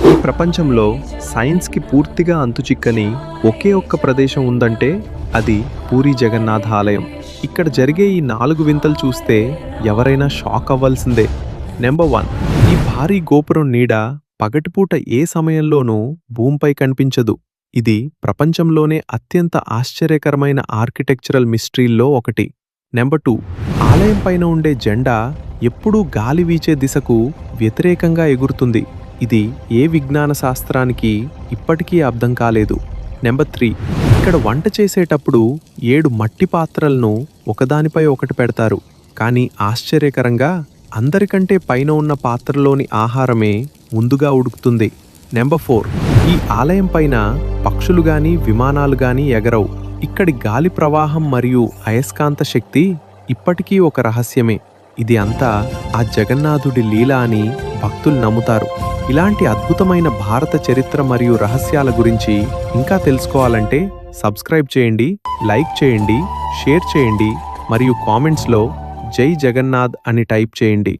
ఈ ప్రపంచంలో సైన్స్కి పూర్తిగా అంతుచిక్కని ఒకే ఒక్క ప్రదేశం ఉందంటే అది పూరి జగన్నాథ ఆలయం. ఇక్కడ జరిగే ఈ 4 వింతలు చూస్తే ఎవరైనా షాక్ అవ్వాల్సిందే. నెంబర్ 1, ఈ భారీ గోపురం నీడ పగటిపూట ఏ సమయంలోనూ భూమిపై కనిపించదు. ఇది ప్రపంచంలోనే అత్యంత ఆశ్చర్యకరమైన ఆర్కిటెక్చరల్ మిస్టరీల్లో ఒకటి. నెంబర్ 2, ఆలయం పైన ఉండే జెండా ఎప్పుడూ గాలి వీచే దిశకు వ్యతిరేకంగా ఎగురుతుంది. ఇది ఏ విజ్ఞాన శాస్త్రానికి ఇప్పటికీ అర్థం కాలేదు. నెంబర్ 3, ఇక్కడ వంట చేసేటప్పుడు 7 మట్టి పాత్రలను ఒకదానిపై ఒకటి పెడతారు. కానీ ఆశ్చర్యకరంగా అందరికంటే పైన ఉన్న పాత్రలోని ఆహారమే ముందుగా ఉడుకుతుంది. నెంబర్ 4, ఈ ఆలయం పైన పక్షులు గాని విమానాలు గాని ఎగరవు. ఇక్కడి గాలి ప్రవాహం మరియు అయస్కాంత శక్తి ఇప్పటికీ ఒక రహస్యమే. ఇది అంతా ఆ జగన్నాథుడి లీల అని భక్తులు నమ్ముతారు. ఇలాంటి అద్భుతమైన భారత చరిత్ర మరియు రహస్యాల గురించి ఇంకా తెలుసుకోవాలంటే సబ్స్క్రైబ్ చేయండి, లైక్ చేయండి, షేర్ చేయండి మరియు కామెంట్స్లో జై జగన్నాథ్ అని టైప్ చేయండి.